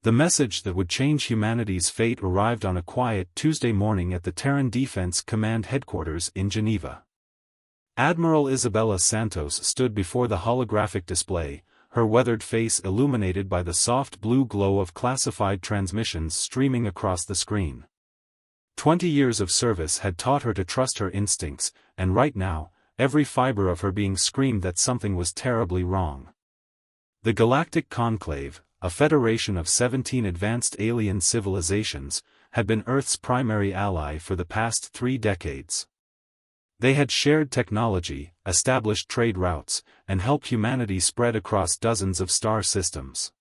The message that would change humanity's fate arrived on a quiet Tuesday morning at the Terran Defense Command headquarters in Geneva. Admiral Isabella Santos stood before the holographic display, her weathered face illuminated by the soft blue glow of classified transmissions streaming across the screen. 20 years of service had taught her to trust her instincts, and right now, every fiber of her being screamed that something was terribly wrong. The Galactic Conclave, a federation of 17 advanced alien civilizations, had been Earth's primary ally for the past 3 decades. They had shared technology, established trade routes, and helped humanity spread across dozens of star systems.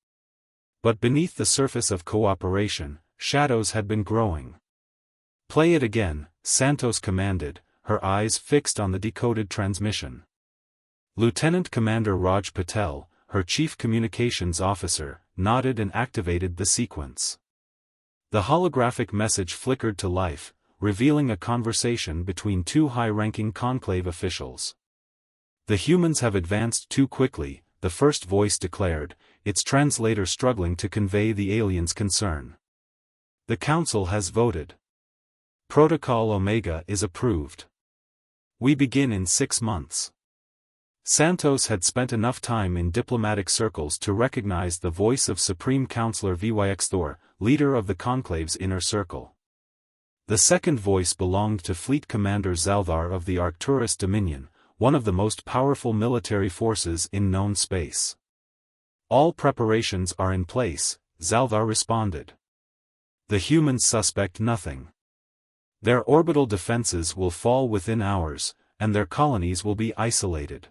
But beneath the surface of cooperation, shadows had been growing. "Play it again," Santos commanded, her eyes fixed on the decoded transmission. Lieutenant Commander Raj Patel, her chief communications officer, nodded and activated the sequence. The holographic message flickered to life, revealing a conversation between 2 high-ranking conclave officials. "The humans have advanced too quickly," the first voice declared, its translator struggling to convey the aliens' concern. "The Council has voted. Protocol Omega is approved. We begin in 6 months." Santos had spent enough time in diplomatic circles to recognize the voice of Supreme Counselor Vyxthor, leader of the Conclave's inner circle. The second voice belonged to Fleet Commander Zalthar of the Arcturus Dominion, one of the most powerful military forces in known space. "All preparations are in place," Zalthar responded. "The humans suspect nothing. Their orbital defenses will fall within hours, and their colonies will be isolated.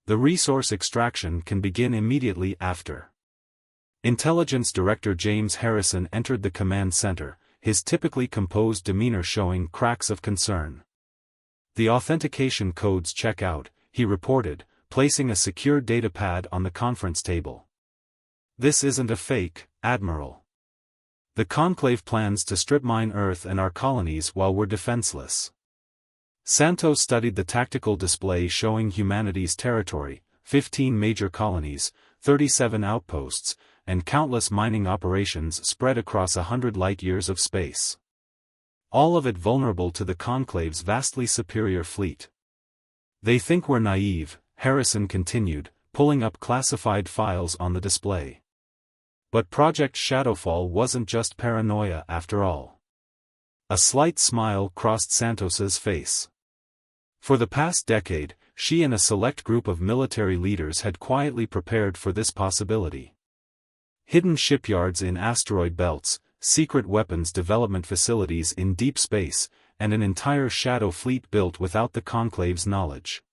The resource extraction can begin immediately after." Intelligence Director James Harrison entered the command center, his typically composed demeanor showing cracks of concern. "The authentication codes check out," he reported, placing a secure datapad on the conference table. "This isn't a fake, Admiral. The Conclave plans to strip mine Earth and our colonies while we're defenseless." Santos studied the tactical display showing humanity's territory, 15 major colonies, 37 outposts, and countless mining operations spread across 100 light-years of space. All of it vulnerable to the Conclave's vastly superior fleet. "They think we're naive," Harrison continued, pulling up classified files on the display. But Project Shadowfall wasn't just paranoia after all. A slight smile crossed Santos's face. For the past decade, she and a select group of military leaders had quietly prepared for this possibility. Hidden shipyards in asteroid belts, secret weapons development facilities in deep space, and an entire shadow fleet built without the Conclave's knowledge.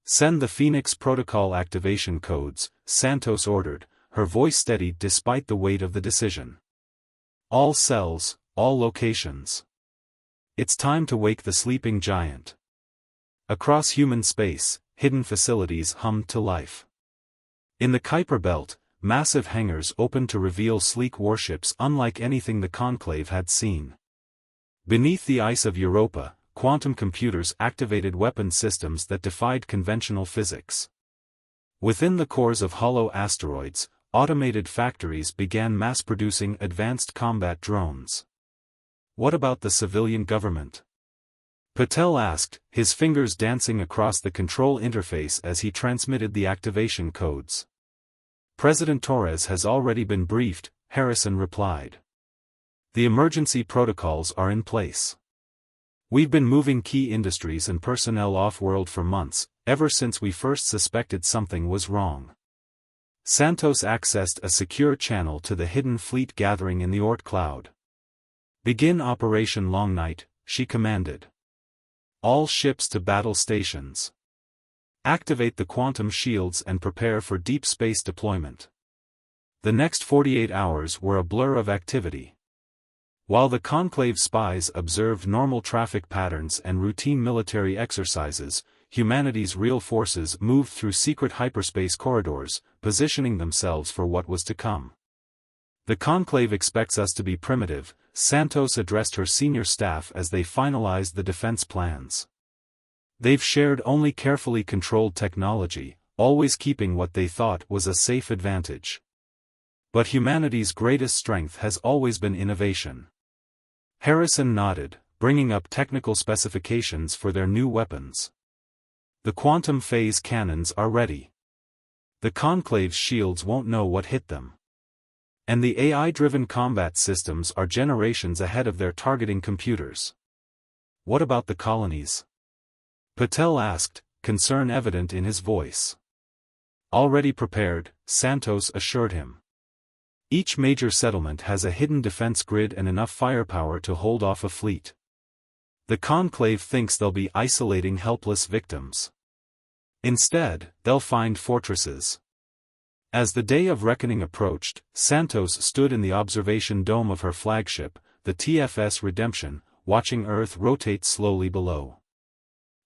"Send the Phoenix Protocol activation codes," Santos ordered, her voice steady despite the weight of the decision. "All cells, all locations. It's time to wake the sleeping giant." Across human space, hidden facilities hummed to life. In the Kuiper Belt, massive hangars opened to reveal sleek warships unlike anything the Conclave had seen. Beneath the ice of Europa, quantum computers activated weapon systems that defied conventional physics. Within the cores of hollow asteroids, automated factories began mass-producing advanced combat drones. "What about the civilian government?" Patel asked, his fingers dancing across the control interface as he transmitted the activation codes. "President Torres has already been briefed," Harrison replied. "The emergency protocols are in place. We've been moving key industries and personnel off-world for months, ever since we first suspected something was wrong." Santos accessed a secure channel to the hidden fleet gathering in the Oort cloud. "Begin Operation Long Night," she commanded. "All ships to battle stations. Activate the quantum shields and prepare for deep space deployment." The next 48 hours were a blur of activity. While the Conclave spies observed normal traffic patterns and routine military exercises, humanity's real forces moved through secret hyperspace corridors, positioning themselves for what was to come. "The Conclave expects us to be primitive," Santos addressed her senior staff as they finalized the defense plans. "They've shared only carefully controlled technology, always keeping what they thought was a safe advantage. But humanity's greatest strength has always been innovation. Harrison nodded, bringing up technical specifications for their new weapons. The quantum phase cannons are ready. The Conclave's shields won't know what hit them. And the AI-driven combat systems are generations ahead of their targeting computers. What about the colonies? Patel asked, concern evident in his voice. Already prepared, Santos assured him. Each major settlement has a hidden defense grid and enough firepower to hold off a fleet. The Conclave thinks they'll be isolating helpless victims. Instead, they'll find fortresses. As the day of reckoning approached, Santos stood in the observation dome of her flagship, the TFS Redemption, watching Earth rotate slowly below.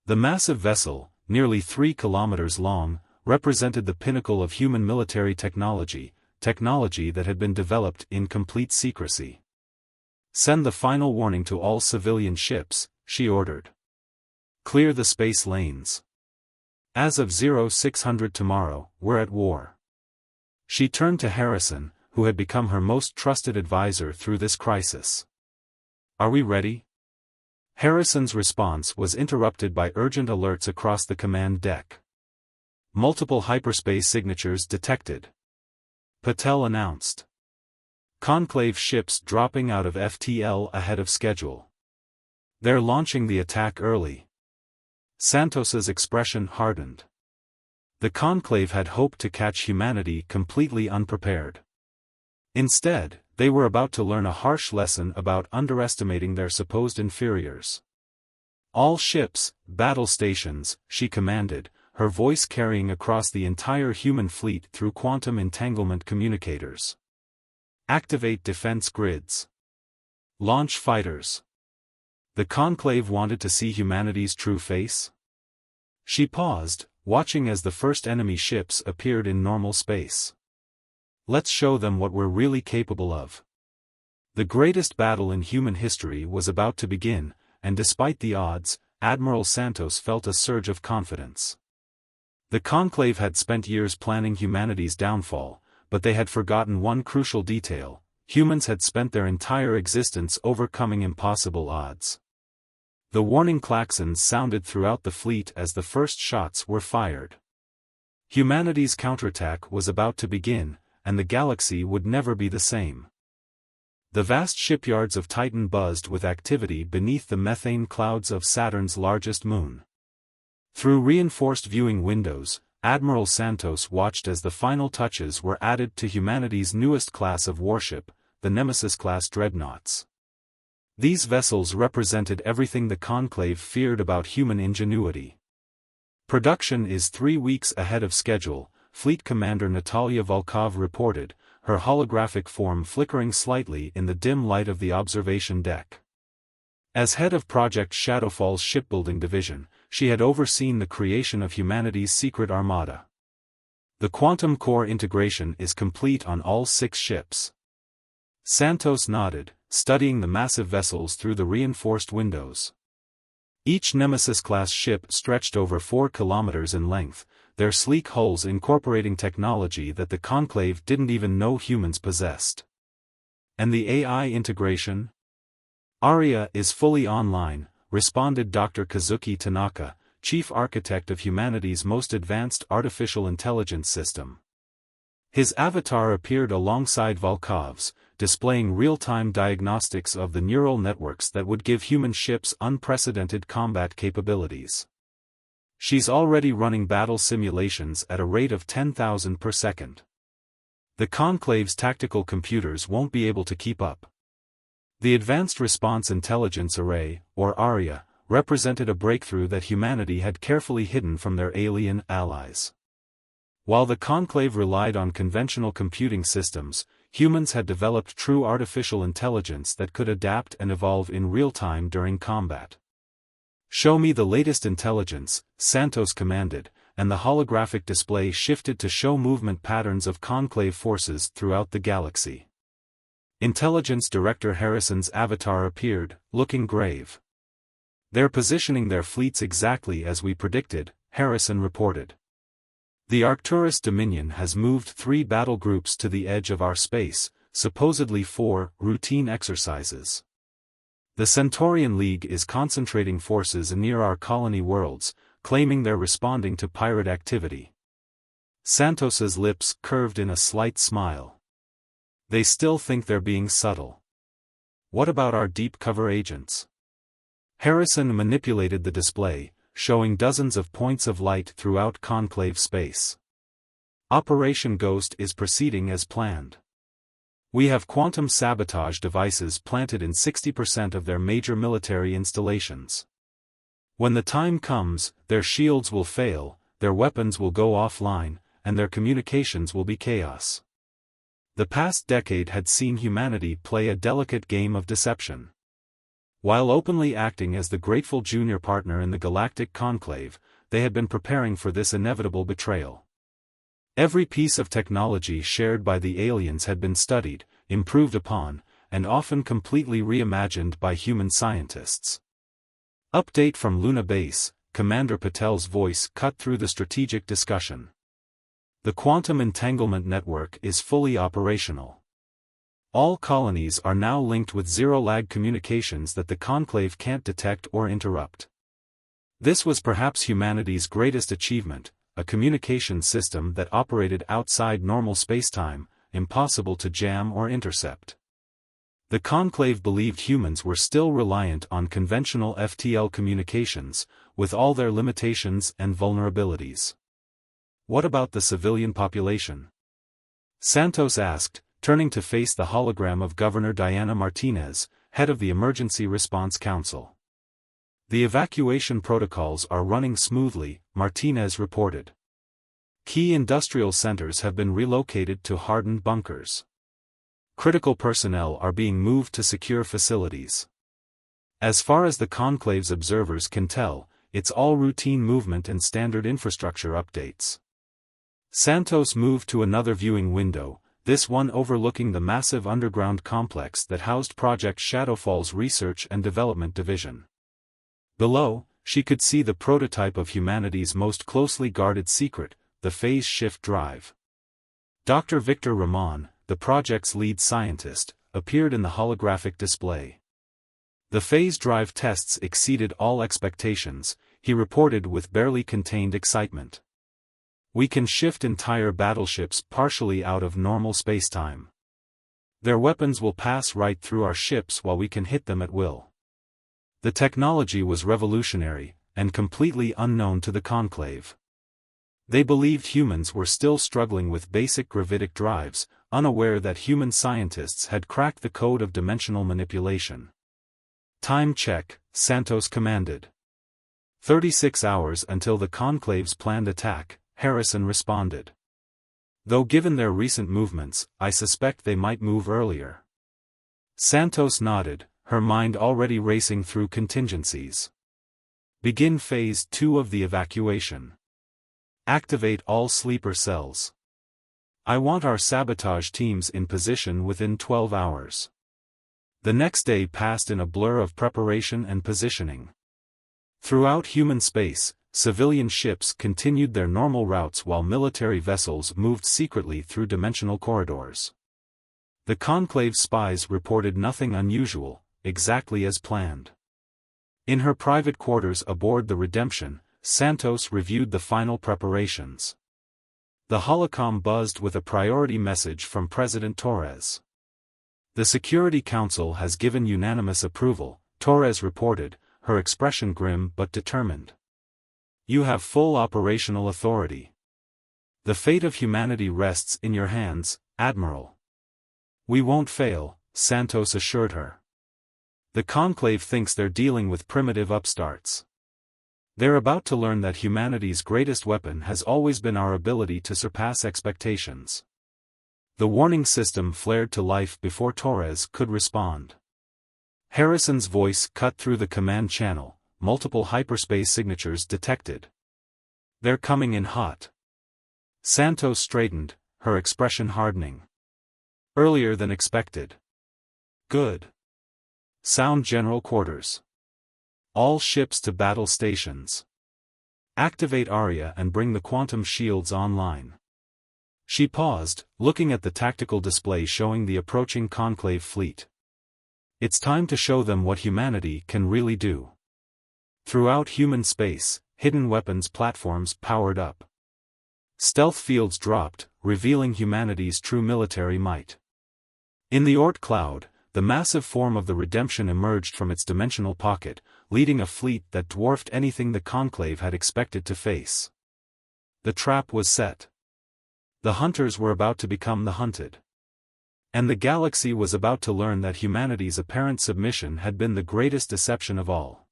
The massive vessel, nearly 3 kilometers long, represented the pinnacle of human military technology that had been developed in complete secrecy. Send the final warning to all civilian ships, she ordered. Clear the space lanes. As of 0600 tomorrow, we're at war. She turned to Harrison, who had become her most trusted advisor through this crisis. Are we ready? Harrison's response was interrupted by urgent alerts across the command deck. Multiple hyperspace signatures detected. Patel announced. Conclave ships dropping out of FTL ahead of schedule. They're launching the attack early. Santos's expression hardened. The Conclave had hoped to catch humanity completely unprepared. Instead, they were about to learn a harsh lesson about underestimating their supposed inferiors. All ships, battle stations, she commanded, her voice carrying across the entire human fleet through quantum entanglement communicators. Activate defense grids. Launch fighters. The Conclave wanted to see humanity's true face. She paused, watching as the first enemy ships appeared in normal space. Let's show them what we're really capable of. The greatest battle in human history was about to begin, and despite the odds, Admiral Santos felt a surge of confidence. The Conclave had spent years planning humanity's downfall, but they had forgotten one crucial detail: humans had spent their entire existence overcoming impossible odds. The warning klaxons sounded throughout the fleet as the first shots were fired. Humanity's counterattack was about to begin, and the galaxy would never be the same. The vast shipyards of Titan buzzed with activity beneath the methane clouds of Saturn's largest moon. Through reinforced viewing windows, Admiral Santos watched as the final touches were added to humanity's newest class of warship, the Nemesis-class dreadnoughts. These vessels represented everything the Conclave feared about human ingenuity. Production is 3 weeks ahead of schedule, Fleet Commander Natalia Volkov reported, her holographic form flickering slightly in the dim light of the observation deck. As head of Project Shadowfall's shipbuilding division, she had overseen the creation of humanity's secret armada. The quantum core integration is complete on all 6 ships. Santos nodded, studying the massive vessels through the reinforced windows. Each Nemesis-class ship stretched over 4 kilometers in length, their sleek hulls incorporating technology that the Conclave didn't even know humans possessed. And the AI integration? Aria is fully online, responded Dr. Kazuki Tanaka, chief architect of humanity's most advanced artificial intelligence system. His avatar appeared alongside Volkov's, displaying real-time diagnostics of the neural networks that would give human ships unprecedented combat capabilities. She's already running battle simulations at a rate of 10,000 per second. The Conclave's tactical computers won't be able to keep up. The Advanced Response Intelligence Array, or ARIA, represented a breakthrough that humanity had carefully hidden from their alien allies. While the Conclave relied on conventional computing systems, humans had developed true artificial intelligence that could adapt and evolve in real time during combat. Show me the latest intelligence, Santos commanded, and the holographic display shifted to show movement patterns of Conclave forces throughout the galaxy. Intelligence Director Harrison's avatar appeared, looking grave. They're positioning their fleets exactly as we predicted, Harrison reported. The Arcturus Dominion has moved 3 battle groups to the edge of our space, supposedly for routine exercises. The Centaurian League is concentrating forces near our colony worlds, claiming they're responding to pirate activity. Santos's lips curved in a slight smile. They still think they're being subtle. What about our deep cover agents? Harrison manipulated the display, showing dozens of points of light throughout conclave space. Operation Ghost is proceeding as planned. We have quantum sabotage devices planted in 60% of their major military installations. When the time comes, their shields will fail, their weapons will go offline, and their communications will be chaos. The past decade had seen humanity play a delicate game of deception. While openly acting as the grateful junior partner in the Galactic Conclave, they had been preparing for this inevitable betrayal. Every piece of technology shared by the aliens had been studied, improved upon, and often completely reimagined by human scientists. Update from Luna Base, Commander Patel's voice cut through the strategic discussion. The quantum entanglement network is fully operational. All colonies are now linked with zero-lag communications that the Conclave can't detect or interrupt. This was perhaps humanity's greatest achievement, a communication system that operated outside normal spacetime, impossible to jam or intercept. The Conclave believed humans were still reliant on conventional FTL communications, with all their limitations and vulnerabilities. What about the civilian population? Santos asked, turning to face the hologram of Governor Diana Martinez, head of the Emergency Response Council. The evacuation protocols are running smoothly, Martinez reported. Key industrial centers have been relocated to hardened bunkers. Critical personnel are being moved to secure facilities. As far as the Conclave's observers can tell, it's all routine movement and standard infrastructure updates. Santos moved to another viewing window, this one overlooking the massive underground complex that housed Project Shadowfall's Research and Development Division. Below, she could see the prototype of humanity's most closely guarded secret, the phase shift drive. Dr. Victor Ramon, the project's lead scientist, appeared in the holographic display. The phase drive tests exceeded all expectations, he reported with barely contained excitement. We can shift entire battleships partially out of normal spacetime. Their weapons will pass right through our ships while we can hit them at will. The technology was revolutionary, and completely unknown to the Conclave. They believed humans were still struggling with basic gravitic drives, unaware that human scientists had cracked the code of dimensional manipulation. Time check, Santos commanded. 36 hours until the Conclave's planned attack, Harrison responded. Though given their recent movements, I suspect they might move earlier. Santos nodded, her mind already racing through contingencies. Begin Phase 2 of the evacuation. Activate all sleeper cells. I want our sabotage teams in position within 12 hours. The next day passed in a blur of preparation and positioning. Throughout human space, civilian ships continued their normal routes while military vessels moved secretly through dimensional corridors. The Conclave spies reported nothing unusual, exactly as planned. In her private quarters aboard the Redemption, Santos reviewed the final preparations. The holocom buzzed with a priority message from President Torres. The Security Council has given unanimous approval, Torres reported, her expression grim but determined. You have full operational authority. The fate of humanity rests in your hands, Admiral. We won't fail, Santos assured her. The Conclave thinks they're dealing with primitive upstarts. They're about to learn that humanity's greatest weapon has always been our ability to surpass expectations. The warning system flared to life before Torres could respond. Harrison's voice cut through the command channel, multiple hyperspace signatures detected. They're coming in hot. Santos straightened, her expression hardening. Earlier than expected. Good. Sound General Quarters. All ships to battle stations. Activate Arya and bring the quantum shields online. She paused, looking at the tactical display showing the approaching Conclave fleet. It's time to show them what humanity can really do. Throughout human space, hidden weapons platforms powered up. Stealth fields dropped, revealing humanity's true military might. In the Oort cloud, the massive form of the Redemption emerged from its dimensional pocket, leading a fleet that dwarfed anything the Conclave had expected to face. The trap was set. The hunters were about to become the hunted. And the galaxy was about to learn that humanity's apparent submission had been the greatest deception of all.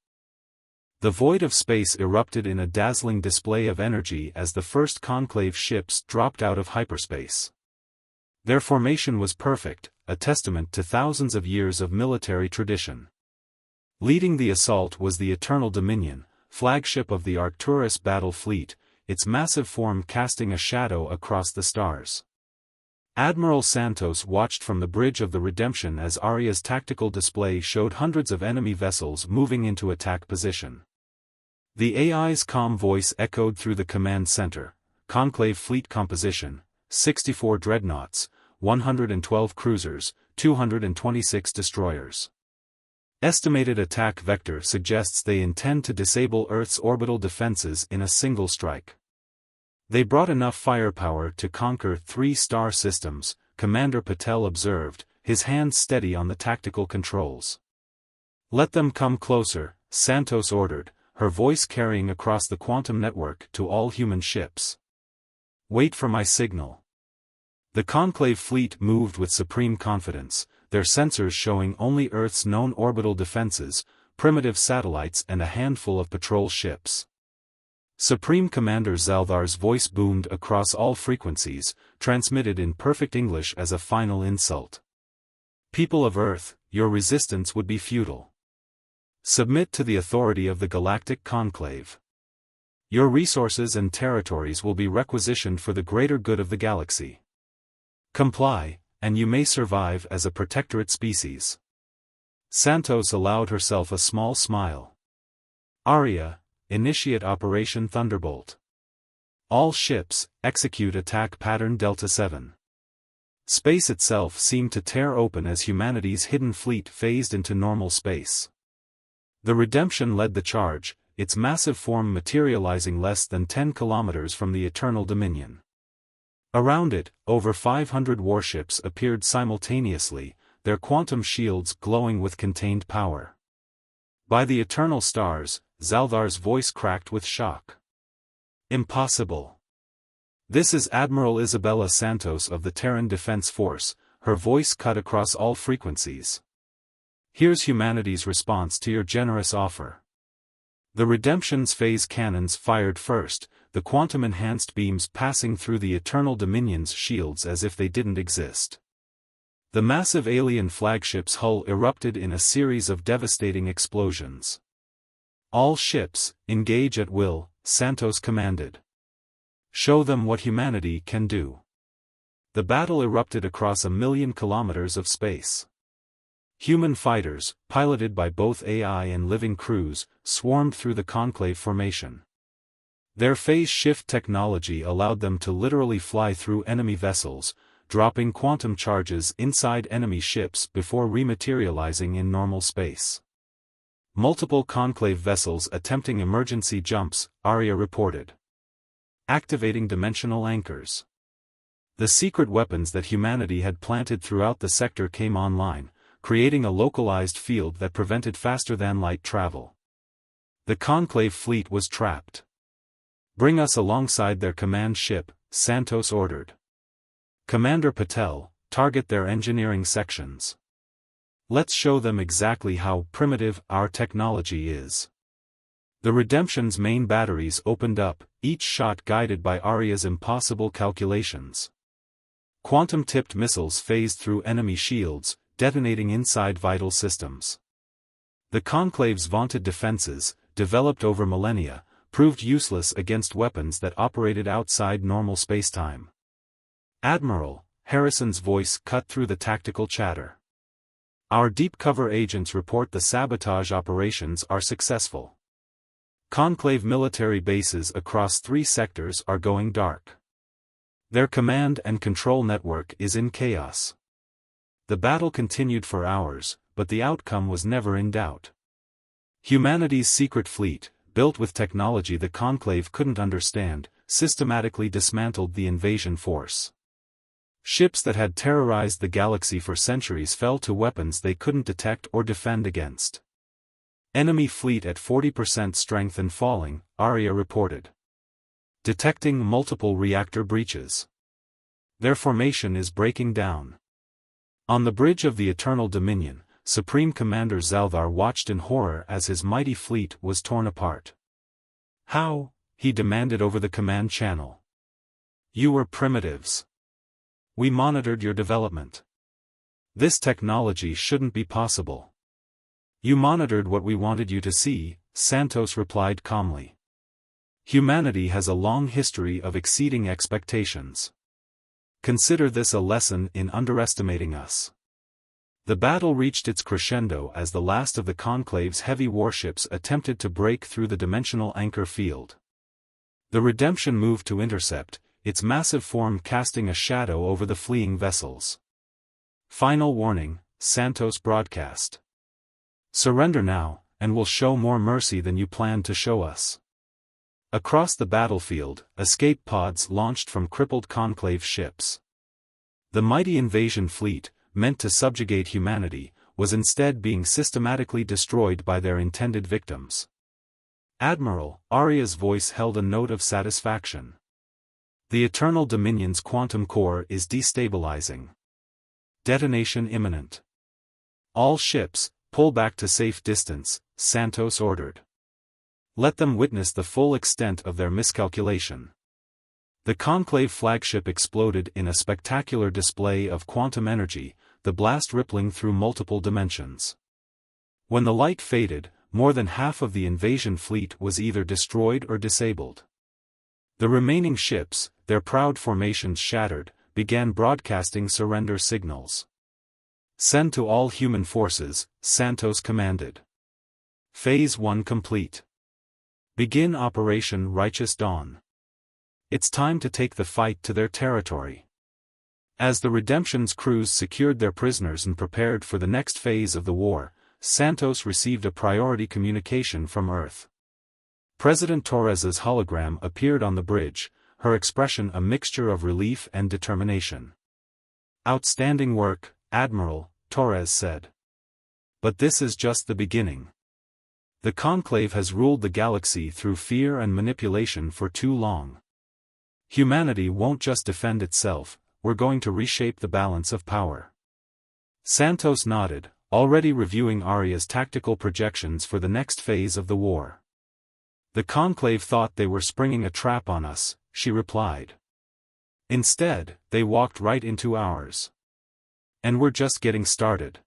The void of space erupted in a dazzling display of energy as the first Conclave ships dropped out of hyperspace. Their formation was perfect, a testament to thousands of years of military tradition. Leading the assault was the Eternal Dominion, flagship of the Arcturus battle fleet, its massive form casting a shadow across the stars. Admiral Santos watched from the bridge of the Redemption as Arya's tactical display showed hundreds of enemy vessels moving into attack position. The AI's calm voice echoed through the command center: Conclave fleet composition, 64 dreadnoughts, 112 cruisers, 226 destroyers. Estimated attack vector suggests they intend to disable Earth's orbital defenses in a single strike. They brought enough firepower to conquer 3 star systems, Commander Patel observed, his hands steady on the tactical controls. Let them come closer, Santos ordered, her voice carrying across the quantum network to all human ships. Wait for my signal. The Conclave fleet moved with supreme confidence, their sensors showing only Earth's known orbital defenses, primitive satellites and a handful of patrol ships. Supreme Commander Zalthar's voice boomed across all frequencies, transmitted in perfect English as a final insult. People of Earth, your resistance would be futile. Submit to the authority of the Galactic Conclave. Your resources and territories will be requisitioned for the greater good of the galaxy. Comply, and you may survive as a protectorate species. Santos allowed herself a small smile. Arya, initiate Operation Thunderbolt. All ships, execute attack pattern Delta 7. Space itself seemed to tear open as humanity's hidden fleet phased into normal space. The Redemption led the charge, its massive form materializing less than 10 kilometers from the Eternal Dominion. Around it, over 500 warships appeared simultaneously, their quantum shields glowing with contained power. By the eternal stars, Zalthar's voice cracked with shock. Impossible. This is Admiral Isabella Santos of the Terran Defense Force, her voice cut across all frequencies. Here's humanity's response to your generous offer. The Redemption's phase cannons fired first, the quantum-enhanced beams passing through the Eternal Dominion's shields as if they didn't exist. The massive alien flagship's hull erupted in a series of devastating explosions. All ships, engage at will, Santos commanded. Show them what humanity can do. The battle erupted across 1,000,000 kilometers of space. Human fighters, piloted by both AI and living crews, swarmed through the Conclave formation. Their phase shift technology allowed them to literally fly through enemy vessels, dropping quantum charges inside enemy ships before rematerializing in normal space. Multiple Conclave vessels attempting emergency jumps, Arya reported. Activating dimensional anchors. The secret weapons that humanity had planted throughout the sector came online, creating a localized field that prevented faster-than-light travel. The Conclave fleet was trapped. Bring us alongside their command ship, Santos ordered. Commander Patel, target their engineering sections. Let's show them exactly how primitive our technology is. The Redemption's main batteries opened up, each shot guided by Arya's impossible calculations. Quantum-tipped missiles phased through enemy shields, detonating inside vital systems. The Conclave's vaunted defenses, developed over millennia, proved useless against weapons that operated outside normal spacetime. Admiral, Harrison's voice cut through the tactical chatter. Our deep cover agents report the sabotage operations are successful. Conclave military bases across 3 sectors are going dark. Their command and control network is in chaos. The battle continued for hours, but the outcome was never in doubt. Humanity's secret fleet, built with technology the Conclave couldn't understand, systematically dismantled the invasion force. Ships that had terrorized the galaxy for centuries fell to weapons they couldn't detect or defend against. Enemy fleet at 40% strength and falling, Aria reported. Detecting multiple reactor breaches. Their formation is breaking down. On the bridge of the Eternal Dominion, Supreme Commander Zalthar watched in horror as his mighty fleet was torn apart. How? He demanded over the command channel. You were primitives. We monitored your development. This technology shouldn't be possible. You monitored what we wanted you to see, Santos replied calmly. Humanity has a long history of exceeding expectations. Consider this a lesson in underestimating us. The battle reached its crescendo as the last of the Conclave's heavy warships attempted to break through the dimensional anchor field. The Redemption moved to intercept, its massive form casting a shadow over the fleeing vessels. Final warning, Santos broadcast. Surrender now, and we'll show more mercy than you planned to show us. Across the battlefield, escape pods launched from crippled Conclave ships. The mighty invasion fleet, meant to subjugate humanity, was instead being systematically destroyed by their intended victims. Admiral, Aria's voice held a note of satisfaction. The Eternal Dominion's quantum core is destabilizing. Detonation imminent. All ships, pull back to safe distance, Santos ordered. Let them witness the full extent of their miscalculation. The Conclave flagship exploded in a spectacular display of quantum energy, the blast rippling through multiple dimensions. When the light faded, more than half of the invasion fleet was either destroyed or disabled. The remaining ships, their proud formations shattered, began broadcasting surrender signals. Send to all human forces, Santos commanded. Phase 1 complete. Begin Operation Righteous Dawn. It's time to take the fight to their territory. As the Redemption's crews secured their prisoners and prepared for the next phase of the war, Santos received a priority communication from Earth. President Torres's hologram appeared on the bridge, her expression a mixture of relief and determination. Outstanding work, Admiral, Torres said. But this is just the beginning. The Conclave has ruled the galaxy through fear and manipulation for too long. Humanity won't just defend itself, we're going to reshape the balance of power. Santos nodded, already reviewing Aria's tactical projections for the next phase of the war. The Conclave thought they were springing a trap on us, she replied. Instead, they walked right into ours. And we're just getting started.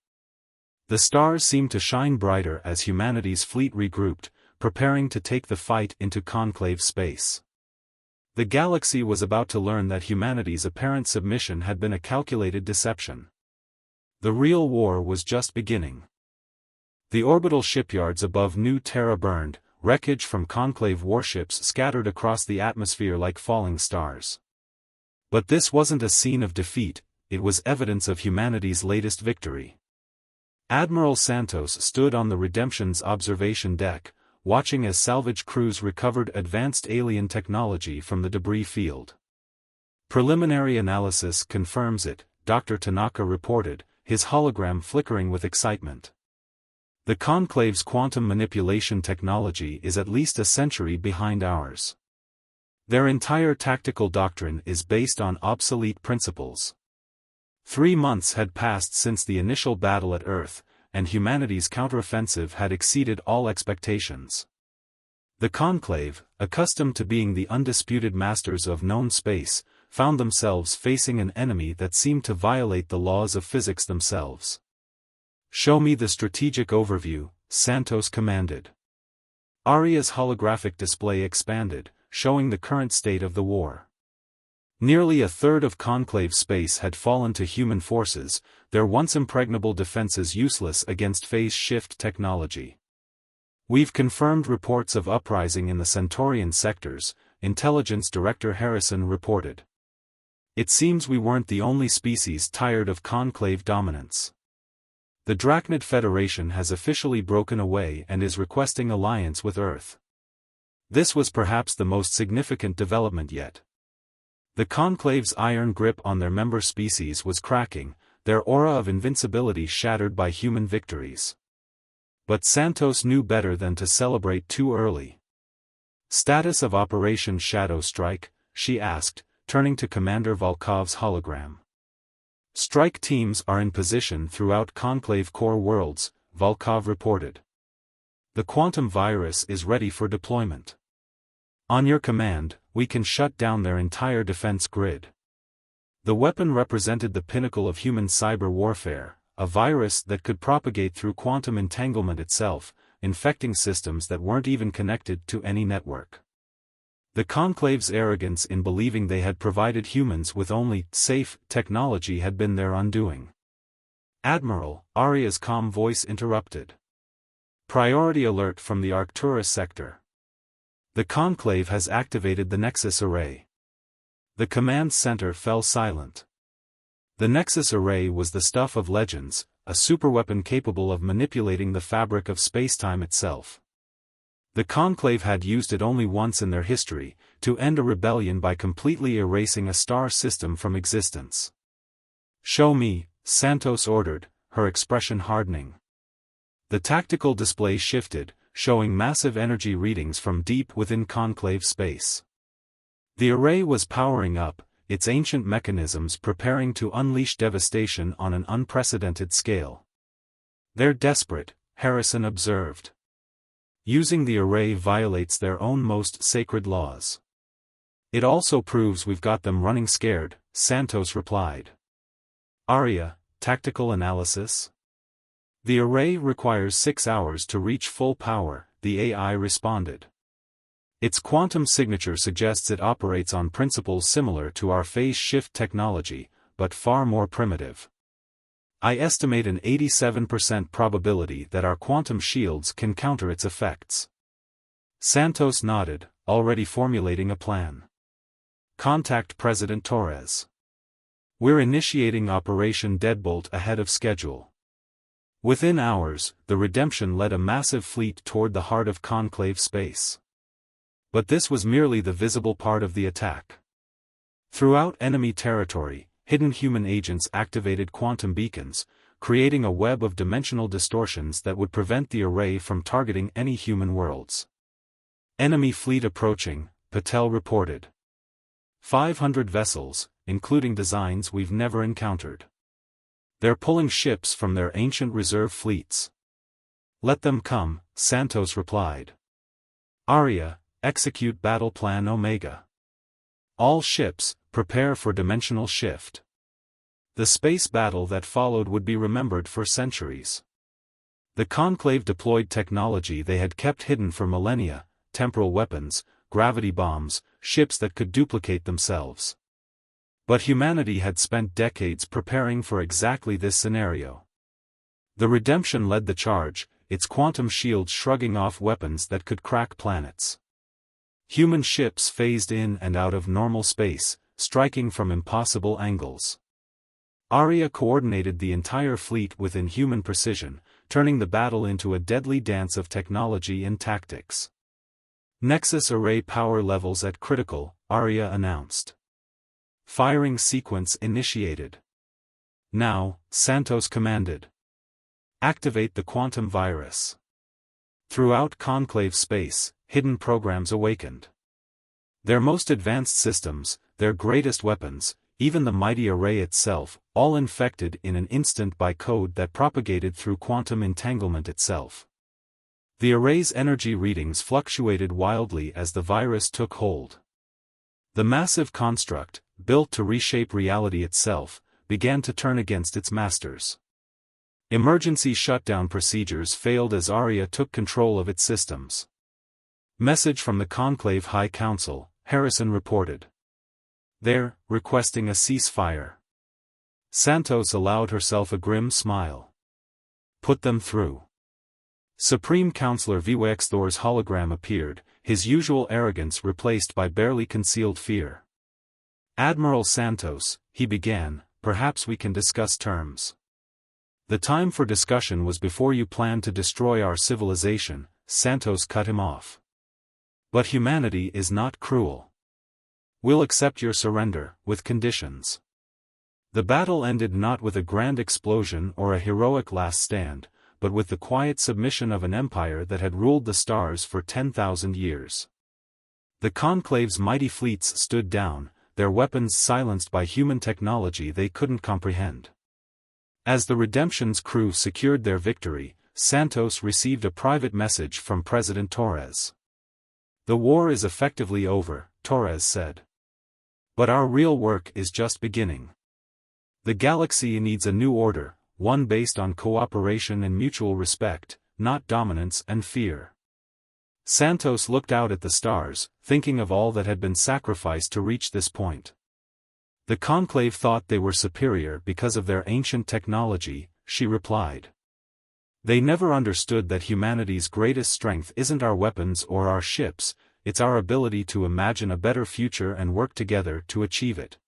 The stars seemed to shine brighter as humanity's fleet regrouped, preparing to take the fight into Conclave space. The galaxy was about to learn that humanity's apparent submission had been a calculated deception. The real war was just beginning. The orbital shipyards above New Terra burned, wreckage from Conclave warships scattered across the atmosphere like falling stars. But this wasn't a scene of defeat, it was evidence of humanity's latest victory. Admiral Santos stood on the Redemption's observation deck, watching as salvage crews recovered advanced alien technology from the debris field. Preliminary analysis confirms it, Dr. Tanaka reported, his hologram flickering with excitement. The Conclave's quantum manipulation technology is at least a century behind ours. Their entire tactical doctrine is based on obsolete principles. 3 months had passed since the initial battle at Earth, and humanity's counteroffensive had exceeded all expectations. The Conclave, accustomed to being the undisputed masters of known space, found themselves facing an enemy that seemed to violate the laws of physics themselves. Show me the strategic overview, Santos commanded. Aria's holographic display expanded, showing the current state of the war. Nearly a third of Conclave space had fallen to human forces, their once impregnable defenses useless against phase shift technology. We've confirmed reports of uprising in the Centaurian sectors, Intelligence Director Harrison reported. It seems we weren't the only species tired of conclave dominance. The Drachnid Federation has officially broken away and is requesting alliance with Earth. This was perhaps the most significant development yet. The Conclave's iron grip on their member species was cracking, their aura of invincibility shattered by human victories. But Santos knew better than to celebrate too early. Status of Operation Shadow Strike, she asked, turning to Commander Volkov's hologram. Strike teams are in position throughout Conclave core worlds, Volkov reported. The quantum virus is ready for deployment. On your command, we can shut down their entire defense grid. The weapon represented the pinnacle of human cyber warfare, a virus that could propagate through quantum entanglement itself, infecting systems that weren't even connected to any network. The Conclave's arrogance in believing they had provided humans with only safe technology had been their undoing. Admiral, Arya's calm voice interrupted. Priority alert from the Arcturus sector. The Conclave has activated the Nexus Array. The command center fell silent. The Nexus Array was the stuff of legends, a superweapon capable of manipulating the fabric of spacetime itself. The Conclave had used it only once in their history, to end a rebellion by completely erasing a star system from existence. Show me, Santos ordered, her expression hardening. The tactical display shifted, showing massive energy readings from deep within Conclave space. The array was powering up, its ancient mechanisms preparing to unleash devastation on an unprecedented scale. They're desperate, Harrison observed. Using the array violates their own most sacred laws. It also proves we've got them running scared, Santos replied. Arya, tactical analysis? The array requires 6 hours to reach full power, the AI responded. Its quantum signature suggests it operates on principles similar to our phase shift technology, but far more primitive. I estimate an 87% probability that our quantum shields can counter its effects. Santos nodded, already formulating a plan. Contact President Torres. We're initiating Operation Deadbolt ahead of schedule. Within hours, the Redemption led a massive fleet toward the heart of Conclave space. But this was merely the visible part of the attack. Throughout enemy territory, hidden human agents activated quantum beacons, creating a web of dimensional distortions that would prevent the array from targeting any human worlds. Enemy fleet approaching, Patel reported. 500 vessels, including designs we've never encountered. They're pulling ships from their ancient reserve fleets. Let them come, Santos replied. Arya, execute Battle Plan Omega. All ships, prepare for dimensional shift. The space battle that followed would be remembered for centuries. The Conclave deployed technology they had kept hidden for millennia, temporal weapons, gravity bombs, ships that could duplicate themselves. But humanity had spent decades preparing for exactly this scenario. The Redemption led the charge, its quantum shield shrugging off weapons that could crack planets. Human ships phased in and out of normal space, striking from impossible angles. Arya coordinated the entire fleet with inhuman precision, turning the battle into a deadly dance of technology and tactics. Nexus Array power levels at critical, Arya announced. Firing sequence initiated. Now, Santos commanded. Activate the quantum virus. Throughout Conclave space, hidden programs awakened. Their most advanced systems, their greatest weapons, even the mighty array itself, all infected in an instant by code that propagated through quantum entanglement itself. The array's energy readings fluctuated wildly as the virus took hold. The massive construct, built to reshape reality itself, began to turn against its masters. Emergency shutdown procedures failed as Arya took control of its systems. Message from the Conclave High Council, Harrison reported. They're requesting a ceasefire. Santos allowed herself a grim smile. Put them through. Supreme Counselor Thor's hologram appeared, his usual arrogance replaced by barely concealed fear. "Admiral Santos," he began, "perhaps we can discuss terms." "The time for discussion was before you planned to destroy our civilization," Santos cut him off. "But humanity is not cruel. We'll accept your surrender, with conditions." The battle ended not with a grand explosion or a heroic last stand, but with the quiet submission of an empire that had ruled the stars for 10,000 years. The Conclave's mighty fleets stood down, their weapons silenced by human technology they couldn't comprehend. As the Redemption's crew secured their victory, Santos received a private message from President Torres. "The war is effectively over," Torres said. "But our real work is just beginning. The galaxy needs a new order, one based on cooperation and mutual respect, not dominance and fear." Santos looked out at the stars, thinking of all that had been sacrificed to reach this point. "The Conclave thought they were superior because of their ancient technology," she replied. "They never understood that humanity's greatest strength isn't our weapons or our ships, it's our ability to imagine a better future and work together to achieve it.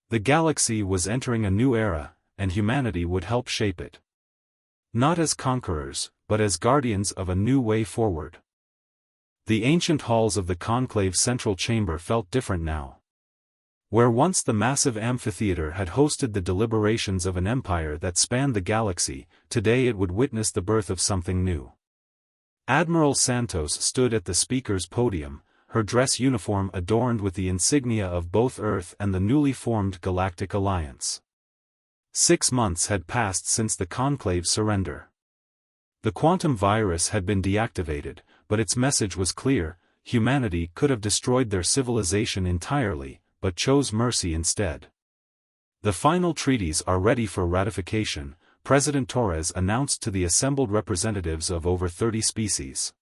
The galaxy was entering a new era, and humanity would help shape it. Not as conquerors, but as guardians of a new way forward." The ancient halls of the Conclave's central chamber felt different now. Where once the massive amphitheater had hosted the deliberations of an empire that spanned the galaxy, today it would witness the birth of something new. Admiral Santos stood at the speaker's podium, her dress uniform adorned with the insignia of both Earth and the newly formed Galactic Alliance. 6 months had passed since the Conclave's surrender. The quantum virus had been deactivated, but its message was clear: humanity could have destroyed their civilization entirely, but chose mercy instead. "The final treaties are ready for ratification," President Torres announced to the assembled representatives of over 30 species.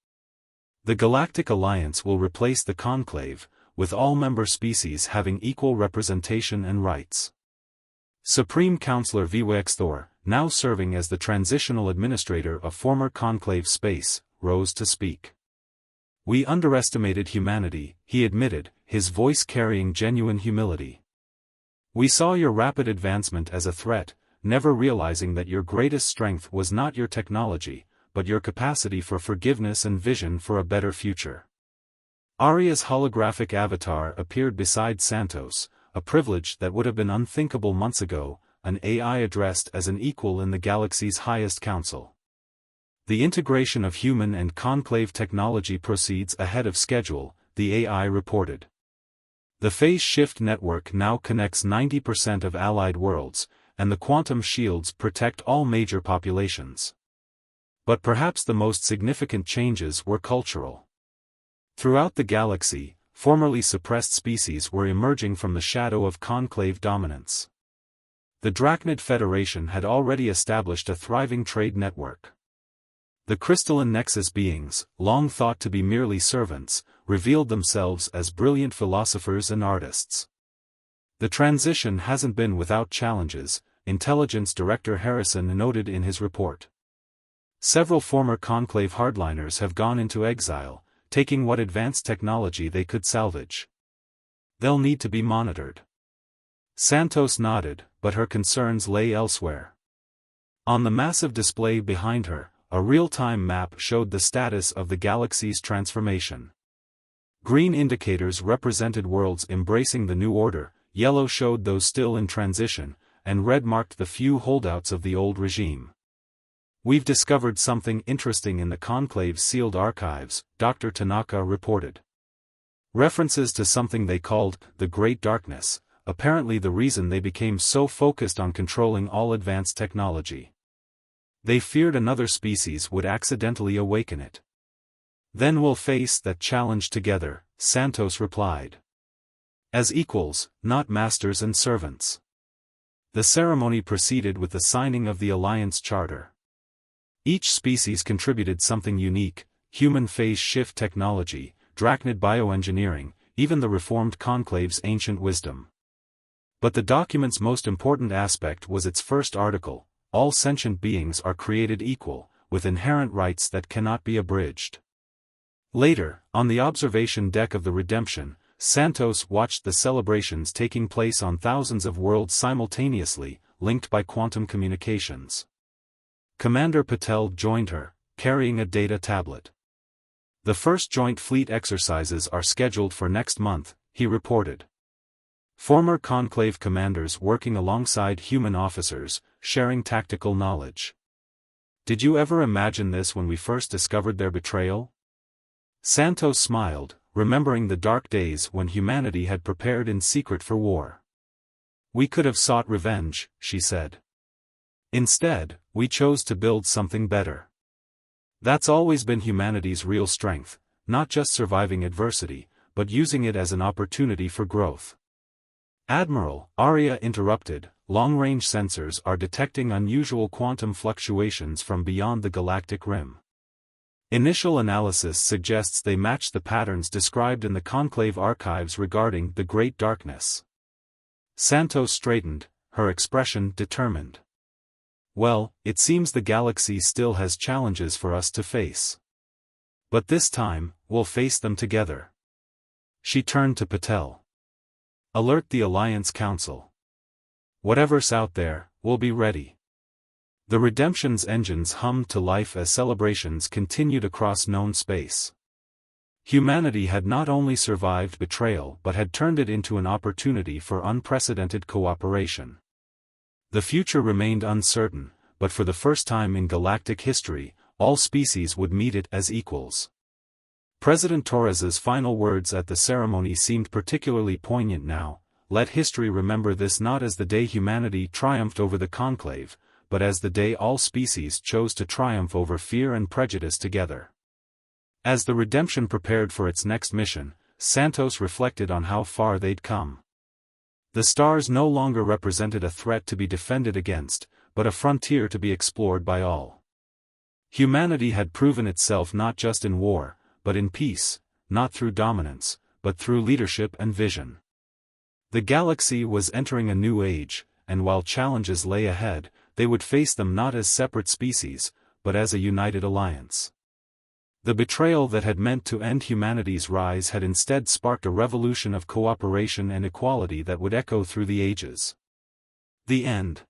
"The Galactic Alliance will replace the Conclave, with all member species having equal representation and rights." Supreme Counselor Thor, now serving as the transitional administrator of former Conclave space, rose to speak. "We underestimated humanity," he admitted, his voice carrying genuine humility. "We saw your rapid advancement as a threat, never realizing that your greatest strength was not your technology, but your capacity for forgiveness and vision for a better future." Aria's holographic avatar appeared beside Santos, a privilege that would have been unthinkable months ago, an AI addressed as an equal in the galaxy's highest council. "The integration of human and Conclave technology proceeds ahead of schedule," the AI reported. "The phase shift network now connects 90% of allied worlds, and the quantum shields protect all major populations." But perhaps the most significant changes were cultural. Throughout the galaxy, formerly suppressed species were emerging from the shadow of Conclave dominance. The Drachnid Federation had already established a thriving trade network. The crystalline Nexus beings, long thought to be merely servants, revealed themselves as brilliant philosophers and artists. "The transition hasn't been without challenges," Intelligence Director Harrison noted in his report. "Several former Conclave hardliners have gone into exile, taking what advanced technology they could salvage. They'll need to be monitored." Santos nodded, but her concerns lay elsewhere. On the massive display behind her, a real-time map showed the status of the galaxy's transformation. Green indicators represented worlds embracing the new order, yellow showed those still in transition, and red marked the few holdouts of the old regime. "We've discovered something interesting in the Conclave's sealed archives," Dr. Tanaka reported. References to something they called the Great Darkness, apparently the reason they became so focused on controlling all advanced technology. They feared another species would accidentally awaken it. "Then we'll face that challenge together," Santos replied. "As equals, not masters and servants." The ceremony proceeded with the signing of the Alliance Charter. Each species contributed something unique: human phase shift technology, Drachnid bioengineering, even the reformed Conclave's ancient wisdom. But the document's most important aspect was its first article: "All sentient beings are created equal, with inherent rights that cannot be abridged. Later, on the observation deck of the Redemption, Santos watched the celebrations taking place on thousands of worlds simultaneously, linked by quantum communications. Commander Patel joined her, carrying a data tablet. "The first joint fleet exercises are scheduled for next month," he reported. Former Conclave commanders working alongside human officers, sharing tactical knowledge. "Did you ever imagine this when we first discovered their betrayal?" Santos smiled, remembering the dark days when humanity had prepared in secret for war. "We could have sought revenge," she said. "Instead, we chose to build something better. That's always been humanity's real strength, not just surviving adversity, but using it as an opportunity for growth." "Admiral," Arya interrupted, "long-range sensors are detecting unusual quantum fluctuations from beyond the galactic rim. Initial analysis suggests they match the patterns described in the Conclave archives regarding the Great Darkness." Santos straightened, her expression determined. "Well, it seems the galaxy still has challenges for us to face. But this time, we'll face them together." She turned to Patel. "Alert the Alliance Council. Whatever's out there, we'll be ready." The Redemption's engines hummed to life as celebrations continued across known space. Humanity had not only survived betrayal but had turned it into an opportunity for unprecedented cooperation. The future remained uncertain, but for the first time in galactic history, all species would meet it as equals. President Torres's final words at the ceremony seemed particularly poignant now. "Let history remember this not as the day humanity triumphed over the Conclave, but as the day all species chose to triumph over fear and prejudice together." As the Redemption prepared for its next mission, Santos reflected on how far they'd come. The stars no longer represented a threat to be defended against, but a frontier to be explored by all. Humanity had proven itself not just in war, but in peace, not through dominance, but through leadership and vision. The galaxy was entering a new age, and while challenges lay ahead, they would face them not as separate species, but as a united alliance. The betrayal that had meant to end humanity's rise had instead sparked a revolution of cooperation and equality that would echo through the ages. The end.